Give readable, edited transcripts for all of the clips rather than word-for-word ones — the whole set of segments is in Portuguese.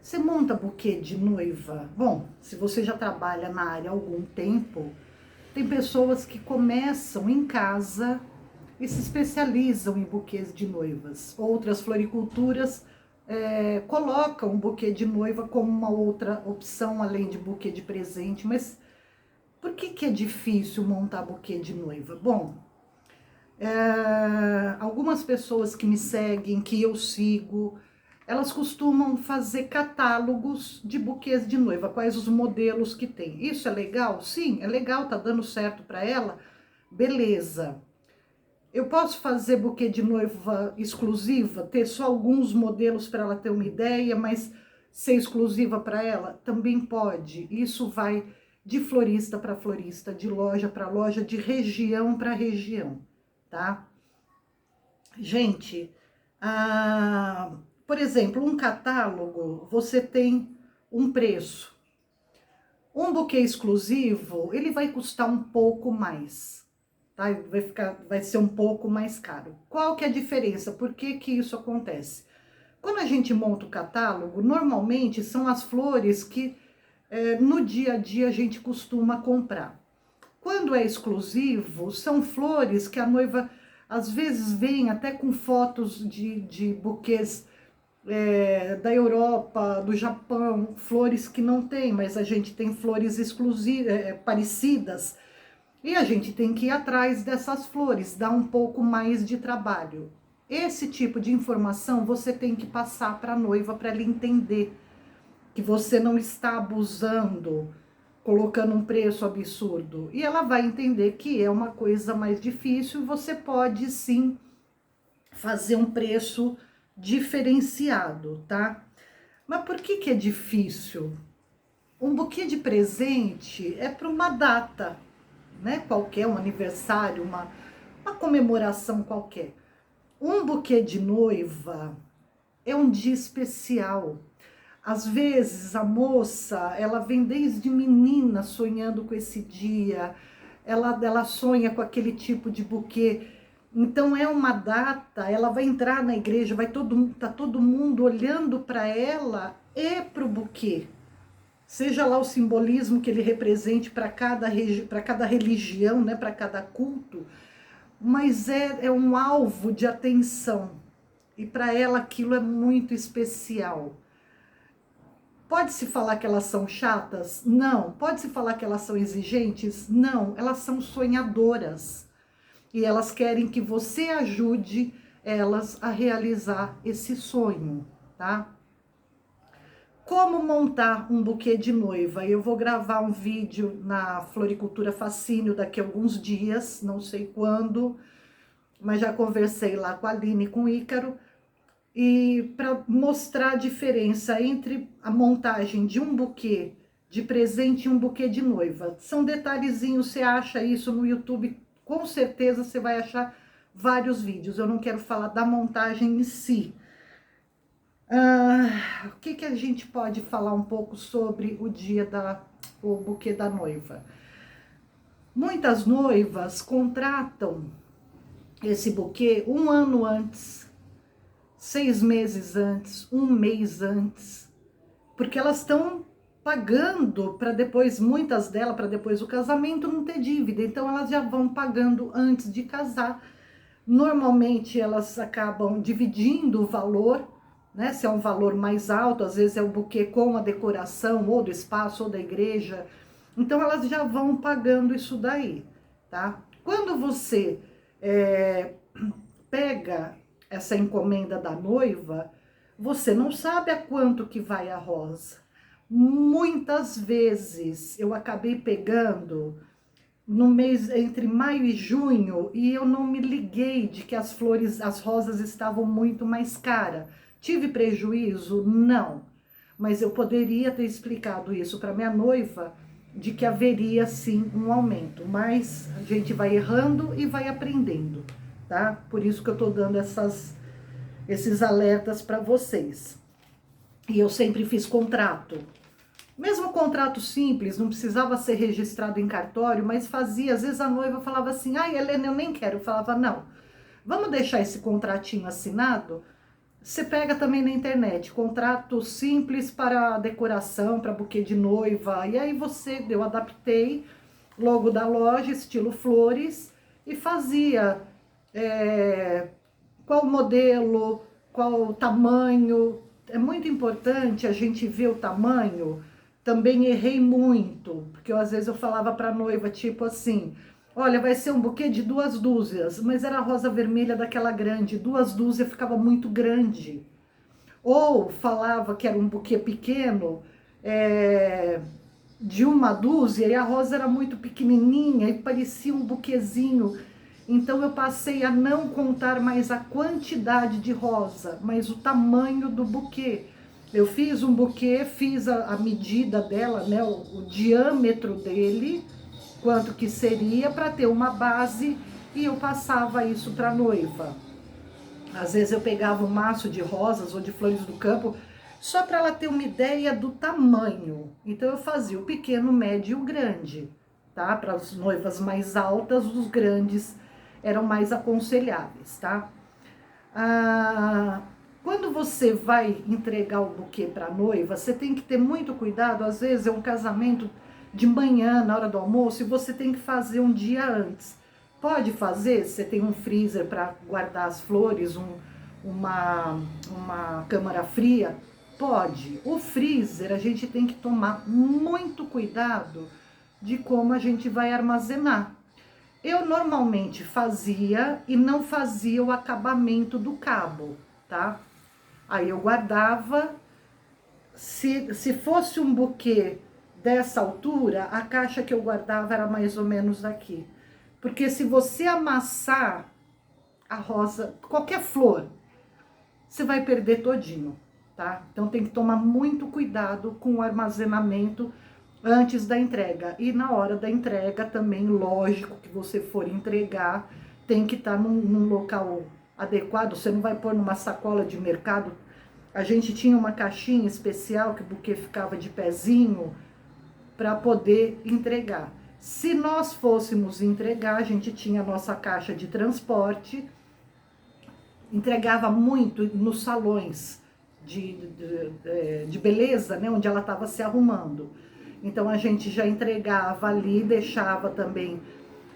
Você monta buquê de noiva? Bom, se você já trabalha na área há algum tempo, tem pessoas que começam em casa e se especializam em buquês de noivas. Outras floriculturas colocam o buquê de noiva como uma outra opção, além de buquê de presente. Mas por que é difícil montar buquê de noiva? Bom, algumas pessoas que me seguem, que eu sigo, elas costumam fazer catálogos de buquês de noiva, quais os modelos que tem. Isso é legal? Sim, é legal, tá dando certo para ela? Beleza. Eu posso fazer buquê de noiva exclusiva, ter só alguns modelos para ela ter uma ideia, mas ser exclusiva para ela? Também pode. Isso vai de florista para florista, de loja para loja, de região para região, tá? Gente, por exemplo, um catálogo, você tem um preço. Um buquê exclusivo, ele vai custar um pouco mais, tá? Vai ser um pouco mais caro. Qual que é a diferença? Por que que isso acontece? Quando a gente monta o catálogo, normalmente são as flores que no dia a dia a gente costuma comprar. Quando é exclusivo, são flores que a noiva às vezes vem até com fotos de buquês da Europa, do Japão, flores que não tem, mas a gente tem flores exclusivas, parecidas, e a gente tem que ir atrás dessas flores, dá um pouco mais de trabalho. Esse tipo de informação você tem que passar para a noiva para ela entender que você não está abusando, colocando um preço absurdo. E ela vai entender que é uma coisa mais difícil, você pode sim fazer um preço diferenciado, tá? Mas por que é difícil? Um buquê de presente é para uma data, né? Qualquer, um aniversário, uma comemoração qualquer. Um buquê de noiva é um dia especial. Às vezes a moça, ela vem desde menina sonhando com esse dia, ela sonha com aquele tipo de buquê. Então é uma data, ela vai entrar na igreja, tá todo mundo olhando para ela e para o buquê. Seja lá o simbolismo que ele represente para cada religião, né, para cada culto, mas é um alvo de atenção. E para ela aquilo é muito especial. Pode-se falar que elas são chatas? Não. Pode-se falar que elas são exigentes? Não. Elas são sonhadoras. E elas querem que você ajude elas a realizar esse sonho, tá? Como montar um buquê de noiva? Eu vou gravar um vídeo na Floricultura Fascínio daqui a alguns dias, não sei quando, mas já conversei lá com a Aline e com o Ícaro, e para mostrar a diferença entre a montagem de um buquê de presente e um buquê de noiva. São detalhezinhos, você acha isso no YouTube, com certeza você vai achar vários vídeos. Eu não quero falar da montagem em si. O que a gente pode falar um pouco sobre o buquê da noiva? Muitas noivas contratam esse buquê um ano antes, 6 meses antes, um mês antes, porque elas estão pagando para depois, muitas delas, para depois do casamento não ter dívida, então elas já vão pagando antes de casar. Normalmente elas acabam dividindo o valor, né? Se é um valor mais alto, às vezes é o buquê com a decoração, ou do espaço, ou da igreja. Então elas já vão pagando isso daí, tá? Quando você pega essa encomenda da noiva, você não sabe a quanto que vai a rosa. Muitas vezes eu acabei pegando no mês entre maio e junho e eu não me liguei de que as flores, as rosas estavam muito mais caras. Tive prejuízo? Não. Mas eu poderia ter explicado isso para minha noiva de que haveria sim um aumento, mas a gente vai errando e vai aprendendo, tá? Por isso que eu tô dando esses alertas para vocês. E eu sempre fiz contrato. Mesmo contrato simples, não precisava ser registrado em cartório, mas fazia. Às vezes a noiva falava assim, ai, Helena, eu nem quero. Eu falava, não, vamos deixar esse contratinho assinado, Você pega também na internet, contrato simples para decoração, para buquê de noiva. E aí eu adaptei logo da loja, estilo flores, e fazia qual modelo, qual tamanho. É muito importante a gente ver o tamanho. Também errei muito, porque às vezes eu falava para a noiva, tipo assim, olha, vai ser um buquê de 2 dúzias, mas era rosa vermelha daquela grande, 2 dúzias ficava muito grande. Ou falava que era um buquê pequeno, é, de 1 dúzia, e a rosa era muito pequenininha e parecia um buquezinho. Então eu passei a não contar mais a quantidade de rosa, mas o tamanho do buquê. Eu fiz um buquê, fiz a medida dela, né, o diâmetro dele, quanto que seria, para ter uma base, e eu passava isso para a noiva. Às vezes eu pegava um maço de rosas ou de flores do campo, só para ela ter uma ideia do tamanho. Então eu fazia o pequeno, médio e o grande, tá? Para as noivas mais altas, os grandes eram mais aconselháveis, tá? Quando você vai entregar o buquê para a noiva, você tem que ter muito cuidado. Às vezes é um casamento de manhã, na hora do almoço, e você tem que fazer um dia antes. Pode fazer, você tem um freezer para guardar as flores, uma câmara fria? Pode. O freezer, a gente tem que tomar muito cuidado de como a gente vai armazenar. Eu normalmente fazia e não fazia o acabamento do cabo, tá? Aí eu guardava, se fosse um buquê dessa altura, a caixa que eu guardava era mais ou menos aqui. Porque se você amassar a rosa, qualquer flor, você vai perder todinho, tá? Então tem que tomar muito cuidado com o armazenamento antes da entrega. E na hora da entrega também, lógico que você for entregar, tem que estar num local adequado. Você não vai pôr numa sacola de mercado. A gente tinha uma caixinha especial que o buquê ficava de pezinho para poder entregar. Se nós fôssemos entregar, a gente tinha a nossa caixa de transporte, entregava muito nos salões de beleza, né, onde ela estava se arrumando. Então a gente já entregava ali, deixava também,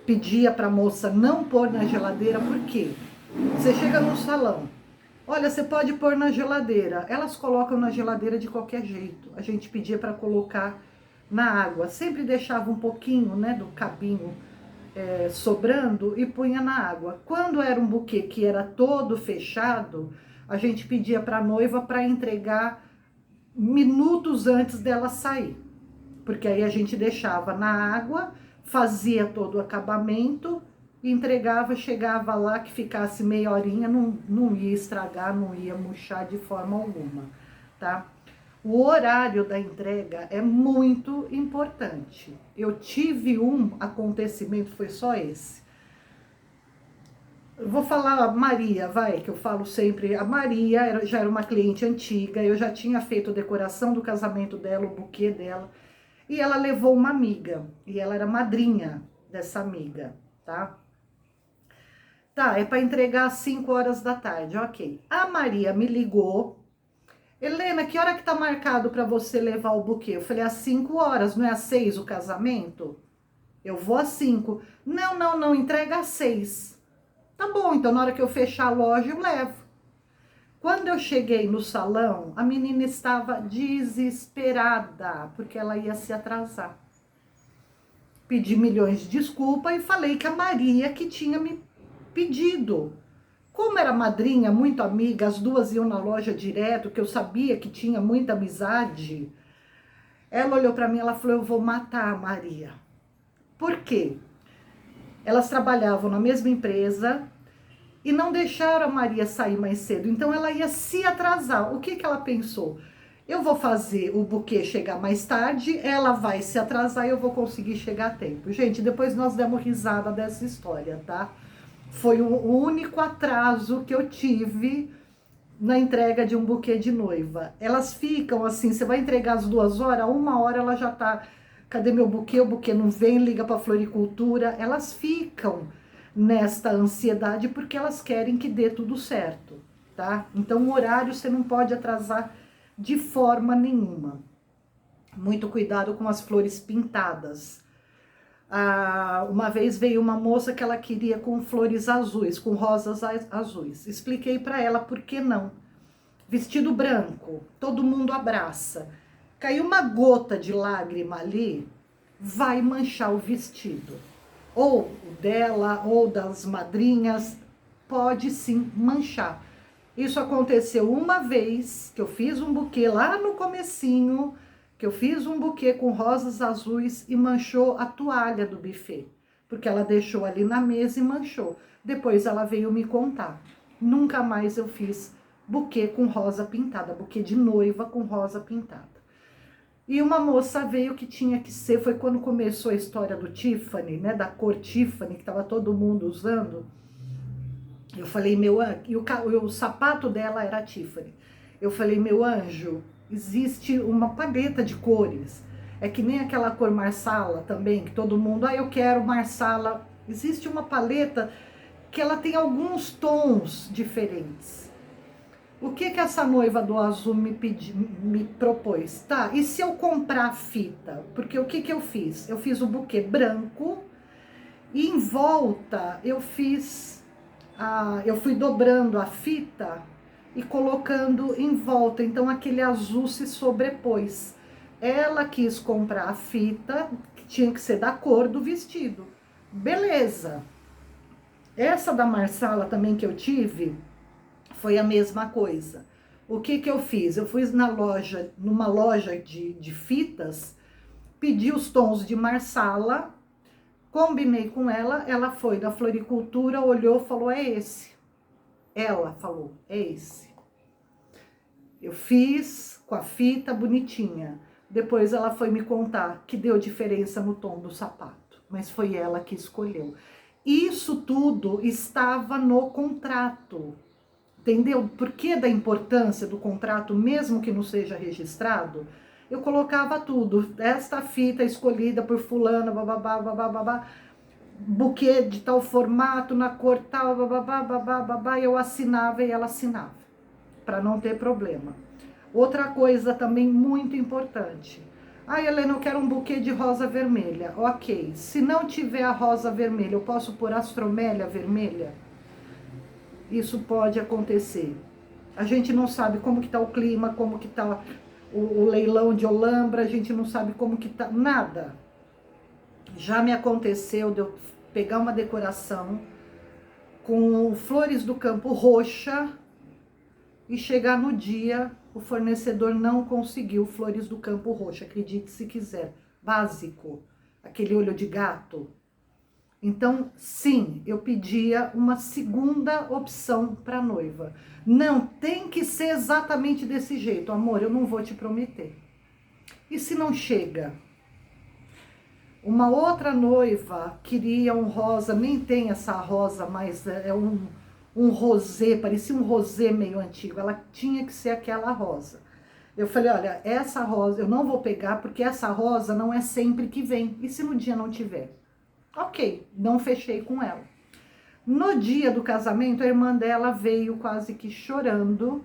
pedia para a moça não pôr na geladeira, por quê? Você chega num salão, olha, você pode pôr na geladeira. Elas colocam na geladeira de qualquer jeito. A gente pedia para colocar na água. Sempre deixava um pouquinho, né, do cabinho sobrando e punha na água. Quando era um buquê que era todo fechado, a gente pedia para a noiva para entregar minutos antes dela sair. Porque aí a gente deixava na água, fazia todo o acabamento, entregava, chegava lá, que ficasse meia horinha, não ia estragar, não ia murchar de forma alguma, tá? O horário da entrega é muito importante. Eu tive um acontecimento, foi só esse. Eu vou falar a Maria, vai, que eu falo sempre. A Maria já era uma cliente antiga, eu já tinha feito a decoração do casamento dela, o buquê dela, e ela levou uma amiga, e ela era madrinha dessa amiga, tá? Tá, é para entregar às 5 horas da tarde, ok. A Maria me ligou. Helena, que hora que tá marcado para você levar o buquê? Eu falei, às 5 horas, não é às 6 o casamento? Eu vou às 5. Não, não, não, entrega às 6. Tá bom, então na hora que eu fechar a loja eu levo. Quando eu cheguei no salão, a menina estava desesperada, porque ela ia se atrasar. Pedi milhões de desculpas e falei que a Maria que tinha me pedido. Como era madrinha, muito amiga, as duas iam na loja direto, que eu sabia que tinha muita amizade. Ela olhou para mim, ela falou, eu vou matar a Maria. Por quê? Elas trabalhavam na mesma empresa e não deixaram a Maria sair mais cedo. Então ela ia se atrasar. O que ela pensou? Eu vou fazer o buquê chegar mais tarde, ela vai se atrasar e eu vou conseguir chegar a tempo. Gente, depois nós demos risada dessa história, tá? Foi o único atraso que eu tive na entrega de um buquê de noiva. Elas ficam assim, você vai entregar às 2 horas, 1 hora ela já tá, cadê meu buquê? O buquê não vem, liga pra floricultura. Elas ficam nesta ansiedade porque elas querem que dê tudo certo, tá? Então o horário você não pode atrasar de forma nenhuma. Muito cuidado com as flores pintadas. Uma vez veio uma moça que ela queria com flores azuis, com rosas azuis. Expliquei para ela por que não. Vestido branco, todo mundo abraça. Caiu uma gota de lágrima ali, vai manchar o vestido. Ou dela, ou das madrinhas, pode sim manchar. Isso aconteceu uma vez, que eu fiz um buquê lá no comecinho, que eu fiz um buquê com rosas azuis e manchou a toalha do buffet, porque ela deixou ali na mesa e manchou. Depois ela veio me contar. Nunca mais eu fiz buquê com rosa pintada, buquê de noiva com rosa pintada. E uma moça veio que tinha que ser, foi quando começou a história do Tiffany, né, da cor Tiffany, que estava todo mundo usando. Eu falei, meu anjo, e o sapato dela era Tiffany. Eu falei, meu anjo, existe uma paleta de cores. É que nem aquela cor marsala também, que todo mundo, eu quero marsala. Existe uma paleta que ela tem alguns tons diferentes. O que essa noiva do azul me propôs? Tá, e se eu comprar fita? Porque o que eu fiz? Eu fiz o buquê branco e em volta eu fui dobrando a fita e colocando em volta, então aquele azul se sobrepôs. Ela quis comprar a fita, que tinha que ser da cor do vestido. Beleza. Essa da Marsala também que eu tive, foi a mesma coisa. O que eu fiz? Eu fui numa loja de fitas, pedi os tons de Marsala, combinei com ela, ela foi na floricultura, olhou, falou, é esse. Ela falou, é esse. Eu fiz com a fita bonitinha. Depois ela foi me contar que deu diferença no tom do sapato, mas foi ela que escolheu. Isso tudo estava no contrato. Entendeu? Por que da importância do contrato, mesmo que não seja registrado? Eu colocava tudo. Esta fita escolhida por fulano, bababá, bababá, buquê de tal formato, na cor tal, bababá, bababá, eu assinava e ela assinava, para não ter problema. Outra coisa também muito importante. Helena, eu quero um buquê de rosa vermelha. Ok, se não tiver a rosa vermelha, eu posso pôr astromélia vermelha? Isso pode acontecer. A gente não sabe como que tá o clima, como que tá o leilão de Olambra, a gente não sabe como que tá, nada. Já me aconteceu de eu pegar uma decoração com flores do campo roxa e chegar no dia, o fornecedor não conseguiu flores do campo roxa, acredite se quiser, básico, aquele olho de gato. Então, sim, eu pedia uma segunda opção para a noiva. Não tem que ser exatamente desse jeito, amor, eu não vou te prometer. E se não chega? Uma outra noiva queria um rosa, nem tem essa rosa, mas é um rosé, parecia um rosé meio antigo. Ela tinha que ser aquela rosa. Eu falei, olha, essa rosa eu não vou pegar porque essa rosa não é sempre que vem. E se no dia não tiver? Ok, não fechei com ela. No dia do casamento, a irmã dela veio quase que chorando,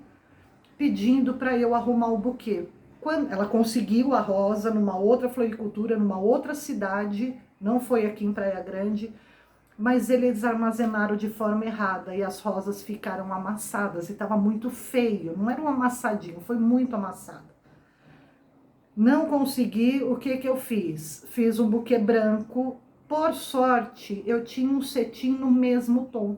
pedindo para eu arrumar o buquê. Quando ela conseguiu a rosa numa outra floricultura, numa outra cidade, não foi aqui em Praia Grande, mas eles armazenaram de forma errada e as rosas ficaram amassadas e estava muito feio, não era um amassadinho, foi muito amassado. Não consegui, o que eu fiz? Fiz um buquê branco. Por sorte, eu tinha um cetim no mesmo tom.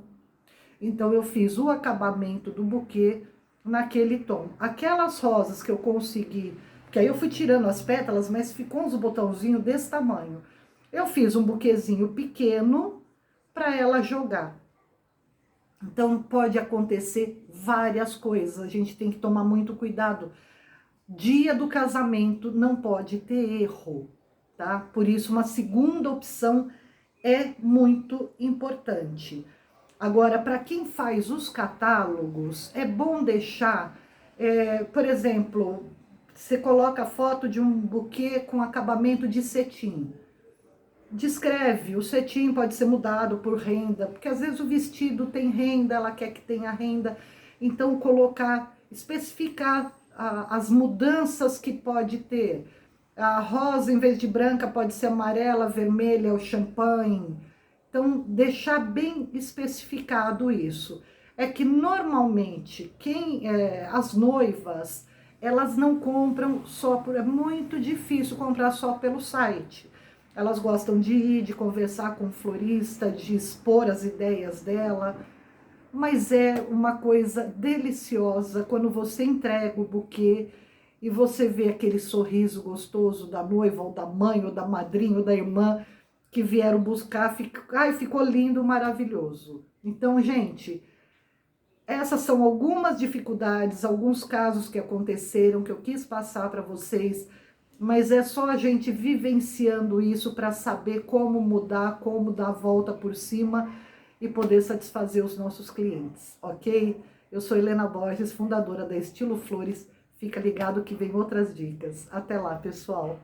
Então, eu fiz o acabamento do buquê naquele tom. Aquelas rosas que eu consegui, que aí eu fui tirando as pétalas, mas ficou uns botãozinhos desse tamanho. Eu fiz um buquezinho pequeno para ela jogar. Então, pode acontecer várias coisas. A gente tem que tomar muito cuidado. Dia do casamento não pode ter erro, tá? Por isso, uma segunda opção é muito importante. Agora, para quem faz os catálogos, é bom deixar, por exemplo, você coloca a foto de um buquê com acabamento de cetim. Descreve, o cetim pode ser mudado por renda, porque às vezes o vestido tem renda, ela quer que tenha renda. Então, colocar, especificar as mudanças que pode ter. A rosa, em vez de branca, pode ser amarela, vermelha ou champanhe. Então, deixar bem especificado isso. É que, normalmente, as noivas, elas não compram só por... É muito difícil comprar só pelo site. Elas gostam de ir, de conversar com o florista, de expor as ideias dela. Mas é uma coisa deliciosa quando você entrega o buquê e você vê aquele sorriso gostoso da noiva, ou da mãe, ou da madrinha, ou da irmã, que vieram buscar. Ai, ficou lindo, maravilhoso. Então, gente, essas são algumas dificuldades, alguns casos que aconteceram, que eu quis passar para vocês, mas é só a gente vivenciando isso para saber como mudar, como dar a volta por cima e poder satisfazer os nossos clientes, ok? Eu sou Helena Borges, fundadora da Estilo Flores. Fica ligado que vem outras dicas. Até lá, pessoal!